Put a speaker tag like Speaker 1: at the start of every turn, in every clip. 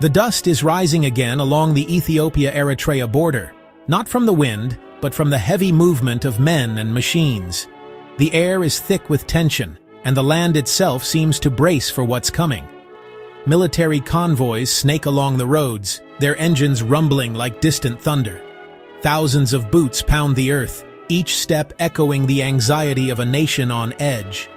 Speaker 1: The dust is rising again along the Ethiopia-Eritrea border, not from the wind, but from the heavy movement of men and machines. The air is thick with tension, and the land itself seems to brace for what's coming. Military convoys snake along the roads, their engines rumbling like distant thunder. Thousands of boots pound the earth, each step echoing the anxiety of a nation on edge.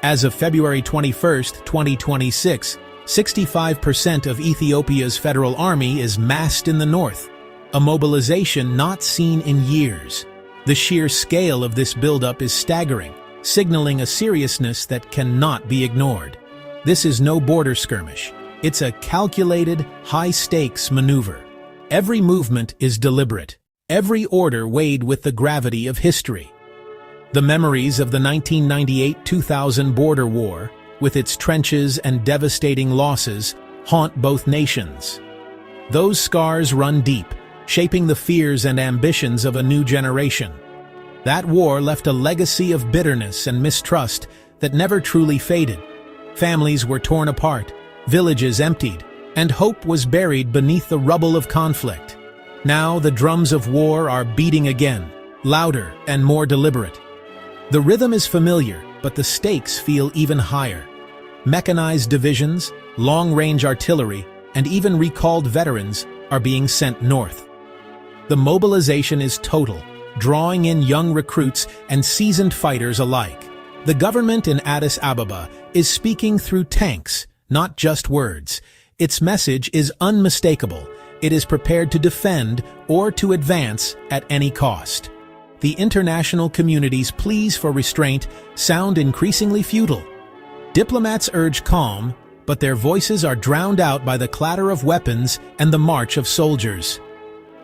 Speaker 1: As of February 21, 2026, 65% of Ethiopia's federal army is massed in the north, a mobilization not seen in years. The sheer scale of this buildup is staggering, signaling a seriousness that cannot be ignored. This is no border skirmish. It's a calculated, high-stakes maneuver. Every movement is deliberate, every order weighed with the gravity of history. The memories of the 1998-2000 border war, with its trenches and devastating losses, haunt both nations. Those scars run deep, shaping the fears and ambitions of a new generation. That war left a legacy of bitterness and mistrust that never truly faded. Families were torn apart, villages emptied, and hope was buried beneath the rubble of conflict. Now the drums of war are beating again, louder and more deliberate. The rhythm is familiar, but the stakes feel even higher. Mechanized divisions, long-range artillery, and even recalled veterans are being sent north. The mobilization is total, drawing in young recruits and seasoned fighters alike. The government in Addis Ababa is speaking through tanks, not just words. Its message is unmistakable. It is prepared to defend or to advance at any cost. The international community's pleas for restraint sound increasingly futile. Diplomats urge calm, but their voices are drowned out by the clatter of weapons and the march of soldiers.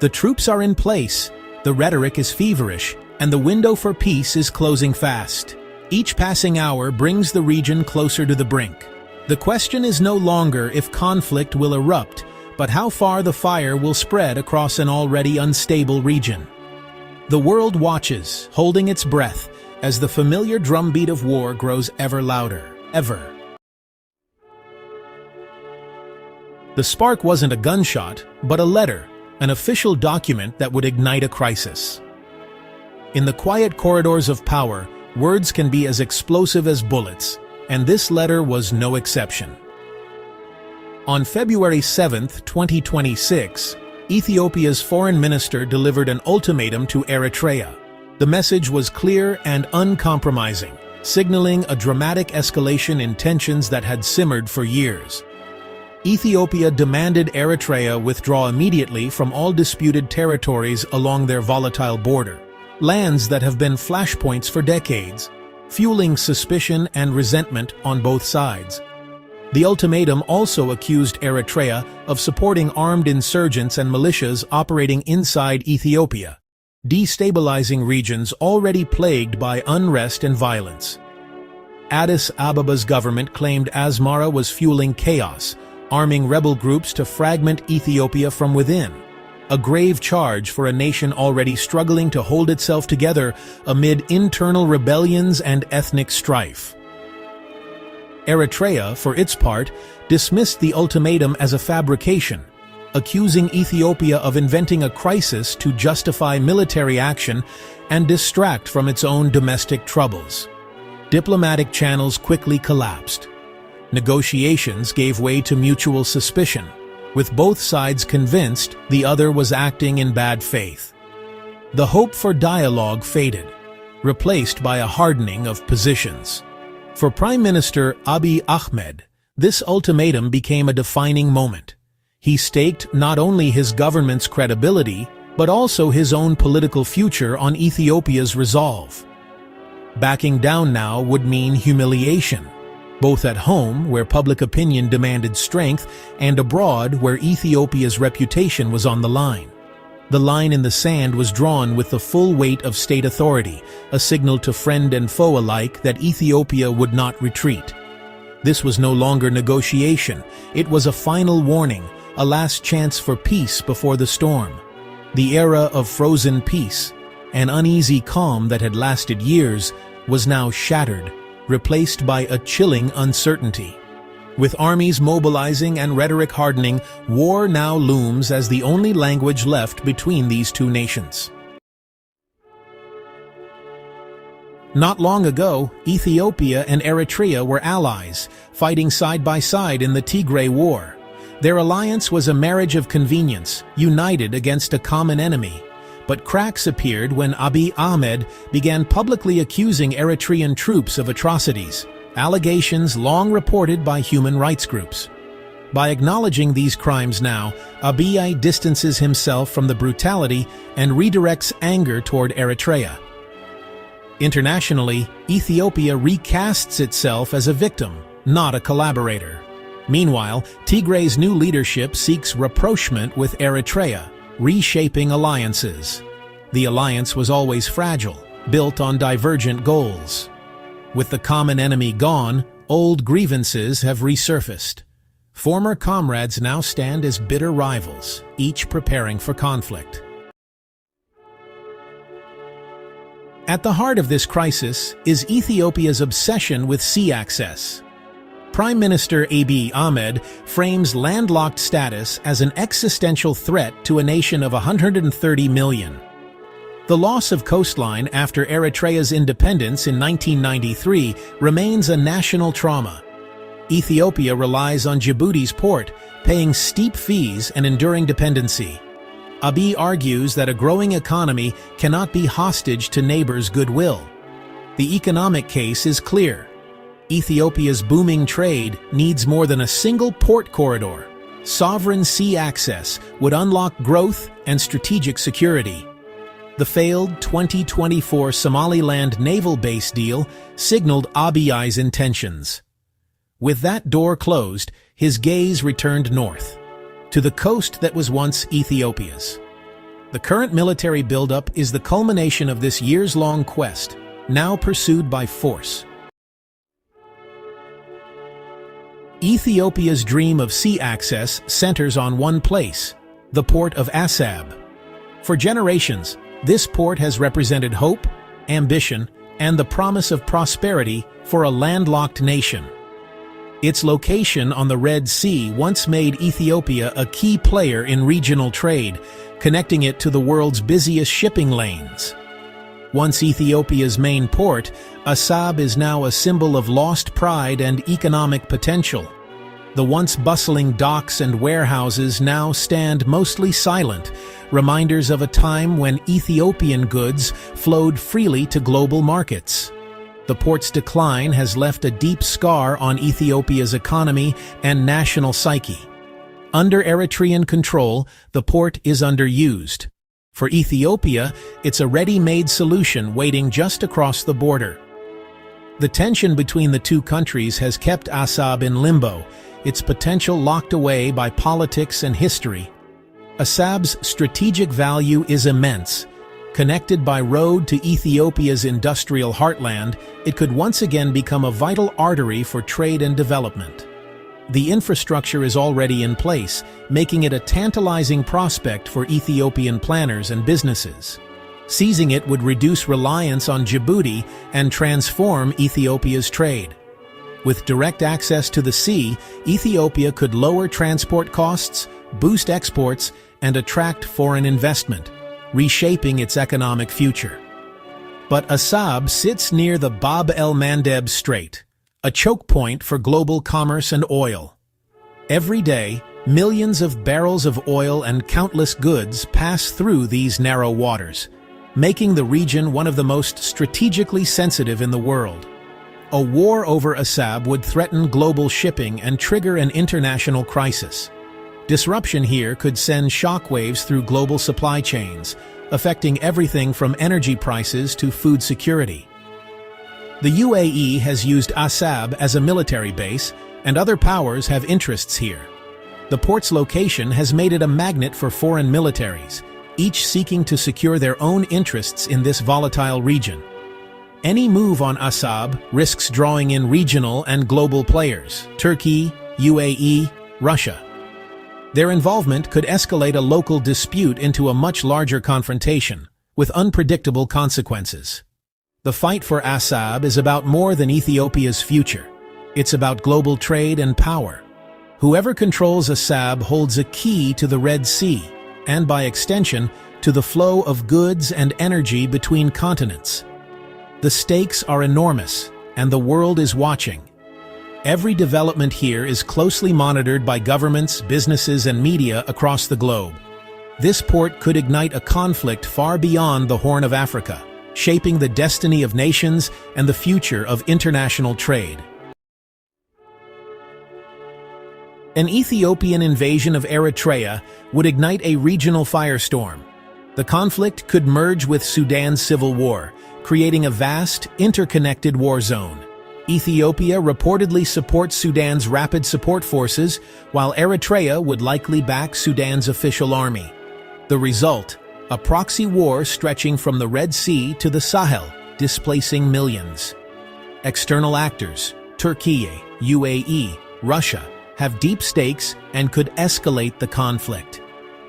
Speaker 1: The troops are in place, the rhetoric is feverish, and the window for peace is closing fast. Each passing hour brings the region closer to the brink. The question is no longer if conflict will erupt, but how far the fire will spread across an already unstable region. The world watches, holding its breath, as the familiar drumbeat of war grows ever louder. The spark wasn't a gunshot, but a letter, an official document that would ignite a crisis. In the quiet corridors of power, words can be as explosive as bullets, and this letter was no exception. On February 7, 2026, Ethiopia's foreign minister delivered an ultimatum to Eritrea. The message was clear and uncompromising, signaling a dramatic escalation in tensions that had simmered for years. Ethiopia demanded Eritrea withdraw immediately from all disputed territories along their volatile border, lands that have been flashpoints for decades, fueling suspicion and resentment on both sides. The ultimatum also accused Eritrea of supporting armed insurgents and militias operating inside Ethiopia, destabilizing regions already plagued by unrest and violence. Addis Ababa's government claimed Asmara was fueling chaos, arming rebel groups to fragment Ethiopia from within, a grave charge for a nation already struggling to hold itself together amid internal rebellions and ethnic strife. Eritrea, for its part, dismissed the ultimatum as a fabrication, accusing Ethiopia of inventing a crisis to justify military action and distract from its own domestic troubles. Diplomatic channels quickly collapsed. Negotiations gave way to mutual suspicion, with both sides convinced the other was acting in bad faith. The hope for dialogue faded, replaced by a hardening of positions. For Prime Minister Abiy Ahmed, this ultimatum became a defining moment. He staked not only his government's credibility, but also his own political future on Ethiopia's resolve. Backing down now would mean humiliation, both at home, where public opinion demanded strength, and abroad, where Ethiopia's reputation was on the line. The line in the sand was drawn with the full weight of state authority, a signal to friend and foe alike that Ethiopia would not retreat. This was no longer negotiation, it was a final warning, a last chance for peace before the storm. The era of frozen peace, an uneasy calm that had lasted years, was now shattered, replaced by a chilling uncertainty. With armies mobilizing and rhetoric hardening, war now looms as the only language left between these two nations. Not long ago, Ethiopia and Eritrea were allies, fighting side by side in the Tigray War. Their alliance was a marriage of convenience, united against a common enemy. But cracks appeared when Abiy Ahmed began publicly accusing Eritrean troops of atrocities, allegations long reported by human rights groups. By acknowledging these crimes now, Abiy distances himself from the brutality and redirects anger toward Eritrea. Internationally, Ethiopia recasts itself as a victim, not a collaborator. Meanwhile, Tigray's new leadership seeks rapprochement with Eritrea, reshaping alliances. The alliance was always fragile, built on divergent goals. With the common enemy gone, old grievances have resurfaced. Former comrades now stand as bitter rivals, each preparing for conflict. At the heart of this crisis is Ethiopia's obsession with sea access. Prime Minister Abiy Ahmed frames landlocked status as an existential threat to a nation of 130 million. The loss of coastline after Eritrea's independence in 1993 remains a national trauma. Ethiopia relies on Djibouti's port, paying steep fees and enduring dependency. Abiy argues that a growing economy cannot be hostage to neighbors' goodwill. The economic case is clear. Ethiopia's booming trade needs more than a single port corridor. Sovereign sea access would unlock growth and strategic security. The failed 2024 Somaliland naval base deal signaled Abiy's intentions. With that door closed, his gaze returned north, to the coast that was once Ethiopia's. The current military buildup is the culmination of this years-long quest, now pursued by force. Ethiopia's dream of sea access centers on one place, the Port of Assab. For generations, this port has represented hope, ambition, and the promise of prosperity for a landlocked nation. Its location on the Red Sea once made Ethiopia a key player in regional trade, connecting it to the world's busiest shipping lanes. Once Ethiopia's main port, Assab is now a symbol of lost pride and economic potential. The once bustling docks and warehouses now stand mostly silent, reminders of a time when Ethiopian goods flowed freely to global markets. The port's decline has left a deep scar on Ethiopia's economy and national psyche. Under Eritrean control, the port is underused. For Ethiopia, it's a ready-made solution waiting just across the border. The tension between the two countries has kept Assab in limbo, its potential locked away by politics and history. Assab's strategic value is immense. Connected by road to Ethiopia's industrial heartland, it could once again become a vital artery for trade and development. The infrastructure is already in place, making it a tantalizing prospect for Ethiopian planners and businesses. Seizing it would reduce reliance on Djibouti and transform Ethiopia's trade. With direct access to the sea, Ethiopia could lower transport costs, boost exports, and attract foreign investment, reshaping its economic future. But Assab sits near the Bab-el-Mandeb Strait, a choke point for global commerce and oil. Every day, millions of barrels of oil and countless goods pass through these narrow waters, making the region one of the most strategically sensitive in the world. A war over Assab would threaten global shipping and trigger an international crisis. Disruption here could send shockwaves through global supply chains, affecting everything from energy prices to food security. The UAE has used Assab as a military base, and other powers have interests here. The port's location has made it a magnet for foreign militaries, each seeking to secure their own interests in this volatile region. Any move on Assab risks drawing in regional and global players: Turkey, UAE, Russia. Their involvement could escalate a local dispute into a much larger confrontation, with unpredictable consequences. The fight for Assab is about more than Ethiopia's future. It's about global trade and power. Whoever controls Assab holds a key to the Red Sea, and by extension, to the flow of goods and energy between continents. The stakes are enormous, and the world is watching. Every development here is closely monitored by governments, businesses, and media across the globe. This port could ignite a conflict far beyond the Horn of Africa, shaping the destiny of nations and the future of international trade. An Ethiopian invasion of Eritrea would ignite a regional firestorm. The conflict could merge with Sudan's civil war, creating a vast, interconnected war zone. Ethiopia reportedly supports Sudan's rapid support forces, while Eritrea would likely back Sudan's official army. The result, a proxy war stretching from the Red Sea to the Sahel, displacing millions. External actors, Turkey, UAE, Russia, have deep stakes and could escalate the conflict.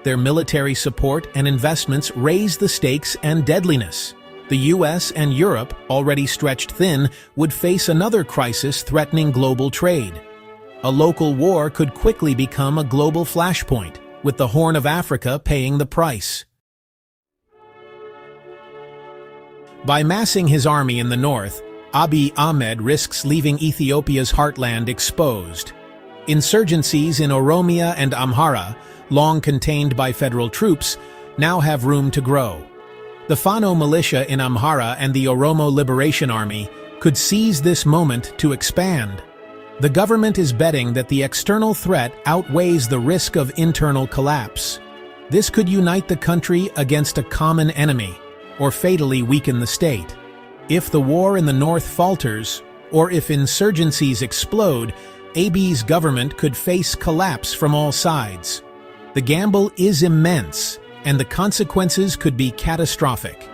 Speaker 1: Their military support and investments raise the stakes and deadliness. The US and Europe, already stretched thin, would face another crisis threatening global trade. A local war could quickly become a global flashpoint, with the Horn of Africa paying the price. By massing his army in the north, Abiy Ahmed risks leaving Ethiopia's heartland exposed. Insurgencies in Oromia and Amhara, long contained by federal troops, now have room to grow. The Fano militia in Amhara and the Oromo Liberation Army could seize this moment to expand. The government is betting that the external threat outweighs the risk of internal collapse. This could unite the country against a common enemy, or fatally weaken the state. If the war in the north falters, or if insurgencies explode, Abiy's government could face collapse from all sides. The gamble is immense, and the consequences could be catastrophic.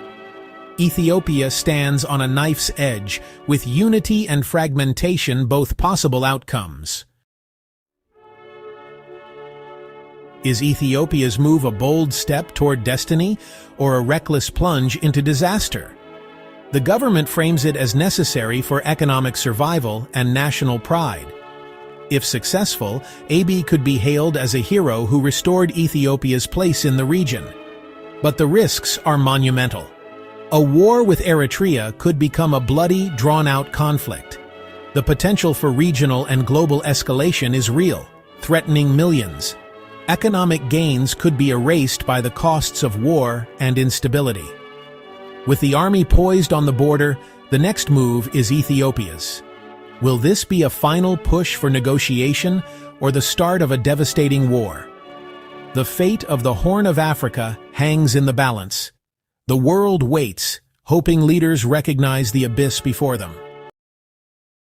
Speaker 1: Ethiopia stands on a knife's edge, with unity and fragmentation both possible outcomes. Is Ethiopia's move a bold step toward destiny, or a reckless plunge into disaster? The government frames it as necessary for economic survival and national pride. If successful, Abiy could be hailed as a hero who restored Ethiopia's place in the region. But the risks are monumental. A war with Eritrea could become a bloody, drawn-out conflict. The potential for regional and global escalation is real, threatening millions. Economic gains could be erased by the costs of war and instability. With the army poised on the border, the next move is Ethiopia's. Will this be a final push for negotiation or the start of a devastating war? The fate of the Horn of Africa hangs in the balance. The world waits, hoping leaders recognize the abyss before them.